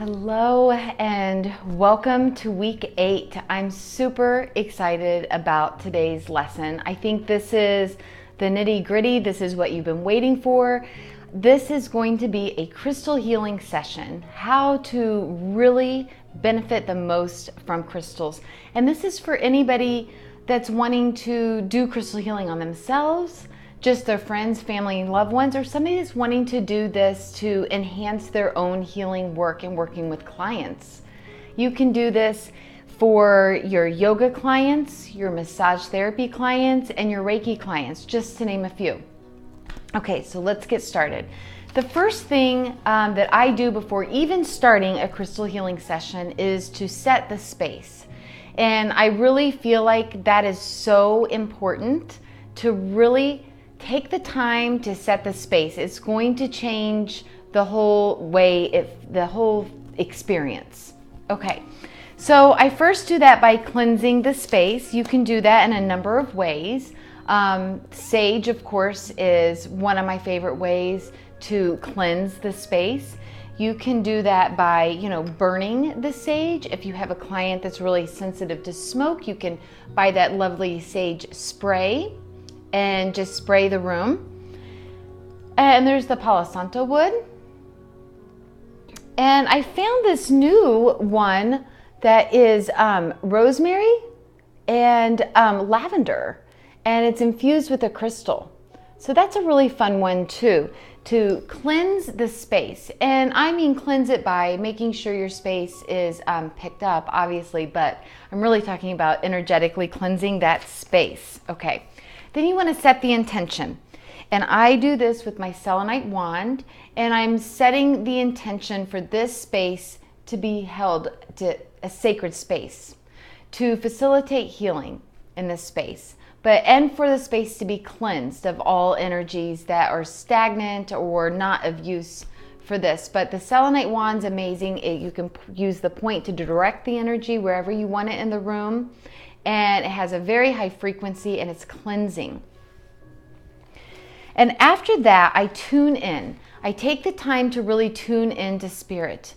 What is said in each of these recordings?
Hello and welcome to week 8. I'm super excited about today's lesson. I think this is the nitty-gritty. This is what you've been waiting for. This is going to be a crystal healing session, how to really benefit the most from crystals. And this is for anybody that's wanting to do crystal healing on themselves, just their friends, family, loved ones, or somebody that's wanting to do this to enhance their own healing work and working with clients. You can do this for your yoga clients, your massage therapy clients, and your Reiki clients, just to name a few. Okay, so let's get started. The first thing that I do before even starting a crystal healing session is to set the space. And I really feel like that is so important to really take the time to set the space. It's going to change the whole way, the whole experience. Okay, so I first do that by cleansing the space. You can do that in a number of ways. Sage, of course, is one of my favorite ways to cleanse the space. You can do that by, burning the sage. If you have a client that's really sensitive to smoke, you can buy that lovely sage spray and just spray the room. And there's the Palo Santo wood. And I found this new one that is rosemary and lavender, and it's infused with a crystal. So that's a really fun one too, to cleanse the space. And I mean cleanse it by making sure your space is picked up, obviously, but I'm really talking about energetically cleansing that space. Okay. Then you want to set the intention. And I do this with my selenite wand, and I'm setting the intention for this space to be held to a sacred space, to facilitate healing in this space, and for the space to be cleansed of all energies that are stagnant or not of use for this. But the selenite wand's amazing. You can use the point to direct the energy wherever you want it in the room. And it has a very high frequency and it's cleansing. And after that, I tune in. I take the time to really tune into spirit,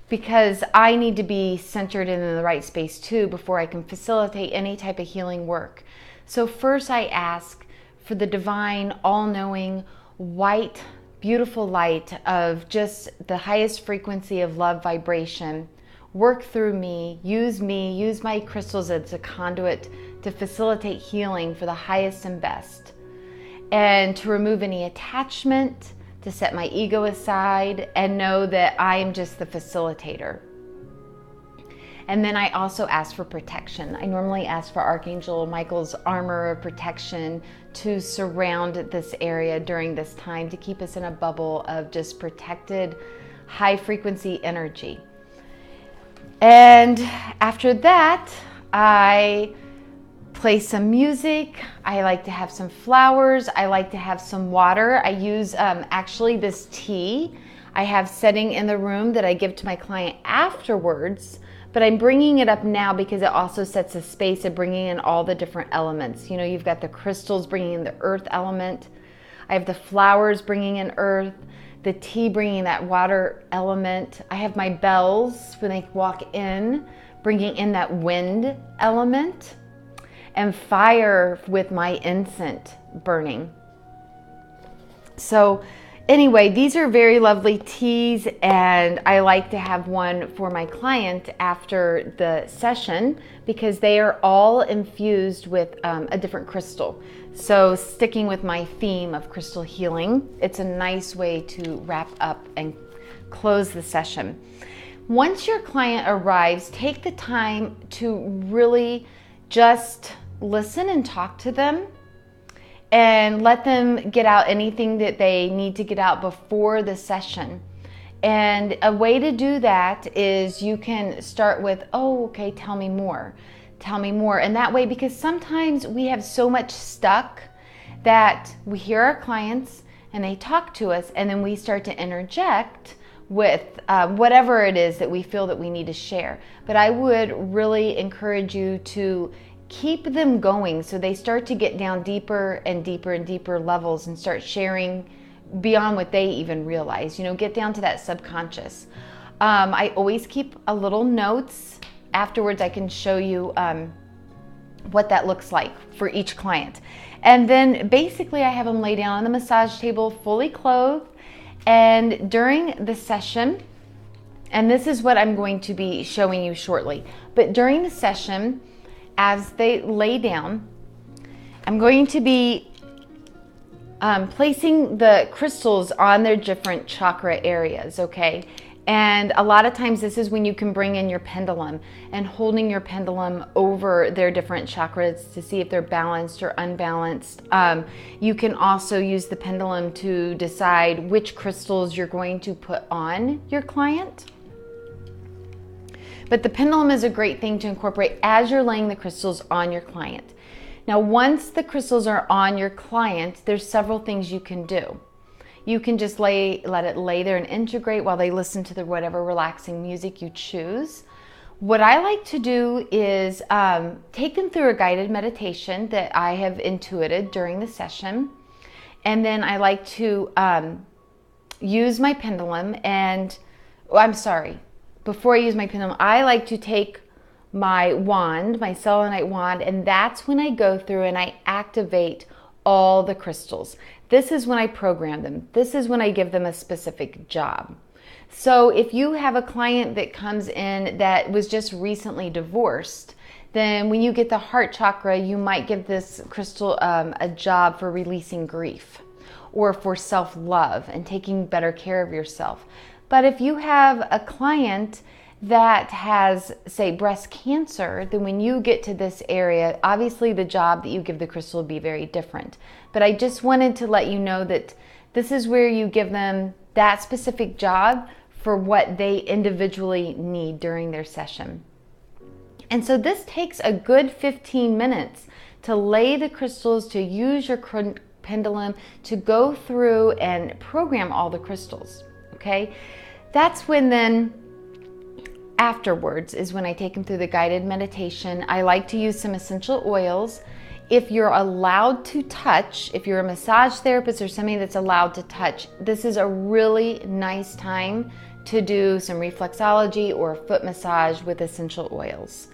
because I need to be centered in the right space too before I can facilitate any type of healing work. So first I ask for the divine, all-knowing, white, beautiful light of just the highest frequency of love vibration. Work through me, use my crystals as a conduit to facilitate healing for the highest and best. And to remove any attachment, to set my ego aside and know that I am just the facilitator. And then I also ask for protection. I normally ask for Archangel Michael's armor of protection to surround this area during this time, to keep us in a bubble of just protected, high frequency energy. And after that, I play some music. I like to have some flowers. I like to have some water. I use actually this tea I have setting in the room that I give to my client afterwards, but I'm bringing it up now because it also sets a space of bringing in all the different elements. You've got the crystals bringing in the earth element. I have the flowers bringing in earth. The tea bringing that water element. I have my bells when they walk in, bringing in that wind element, and fire with my incense burning. So anyway, these are very lovely teas, and I like to have one for my client after the session because they are all infused with a different crystal. So sticking with my theme of crystal healing, it's a nice way to wrap up and close the session. Once your client arrives, take the time to really just listen and talk to them and let them get out anything that they need to get out before the session. And a way to do that is you can start with, oh, okay, tell me more. And that way, because sometimes we have so much stuck that we hear our clients and they talk to us, and then we start to interject with whatever it is that we feel that we need to share. But I would really encourage you to keep them going so they start to get down deeper and deeper and deeper levels and start sharing beyond what they even realize. Get down to that subconscious. I always keep a little notes. Afterwards, I can show you what that looks like for each client. And then basically I have them lay down on the massage table fully clothed, and during the session, and this is what I'm going to be showing you shortly, but during the session, as they lay down, I'm going to be placing the crystals on their different chakra areas, okay? And a lot of times this is when you can bring in your pendulum and holding your pendulum over their different chakras to see if they're balanced or unbalanced. You can also use the pendulum to decide which crystals you're going to put on your client. But the pendulum is a great thing to incorporate as you're laying the crystals on your client. Now, once the crystals are on your client, there's several things you can do. You can just let it lay there and integrate while they listen to whatever relaxing music you choose. What I like to do is take them through a guided meditation that I have intuited during the session. And then I like to use my pendulum before I use my pendulum, I like to take my wand, my selenite wand, and that's when I go through and I activate all the crystals. This is when I program them. This is when I give them a specific job. So if you have a client that comes in that was just recently divorced, then when you get the heart chakra, you might give this crystal a job for releasing grief or for self-love and taking better care of yourself. But if you have a client that has, say, breast cancer, then when you get to this area, obviously the job that you give the crystal will be very different. But I just wanted to let you know that this is where you give them that specific job for what they individually need during their session. And so this takes a good 15 minutes to lay the crystals, to use your pendulum, to go through and program all the crystals, okay? That's when then afterwards is when I take them through the guided meditation. I like to use some essential oils. If you're allowed to touch, if you're a massage therapist or somebody that's allowed to touch, this is a really nice time to do some reflexology or foot massage with essential oils.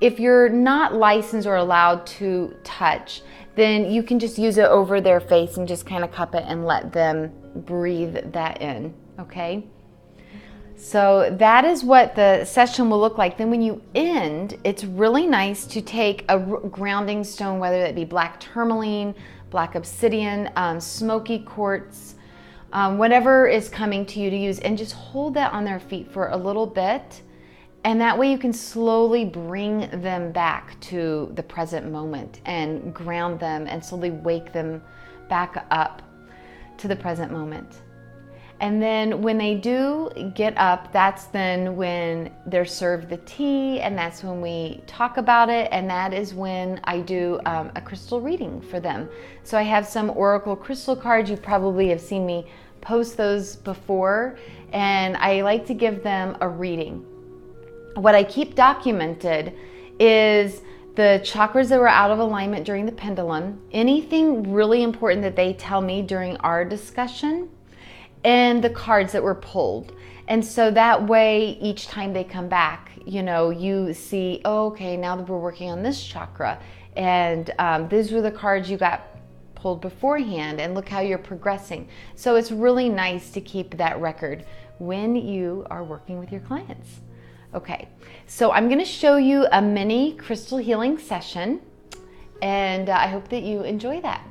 If you're not licensed or allowed to touch, then you can just use it over their face and just kind of cup it and let them breathe that in, okay? So that is what the session will look like. Then when you end, it's really nice to take a grounding stone, whether that be black tourmaline, black obsidian, smoky quartz, whatever is coming to you to use, and just hold that on their feet for a little bit. And that way you can slowly bring them back to the present moment and ground them and slowly wake them back up to the present moment. And then when they do get up, that's then when they're served the tea, and that's when we talk about it, and that is when I do a crystal reading for them. So I have some oracle crystal cards. You probably have seen me post those before, and I like to give them a reading. What I keep documented is the chakras that were out of alignment during the pendulum, anything really important that they tell me during our discussion, and the cards that were pulled. And so that way, each time they come back, you know, you see, oh, okay, now that we're working on this chakra, and these were the cards you got pulled beforehand, and look how you're progressing. So it's really nice to keep that record when you are working with your clients. Okay, so I'm gonna show you a mini crystal healing session, and I hope that you enjoy that.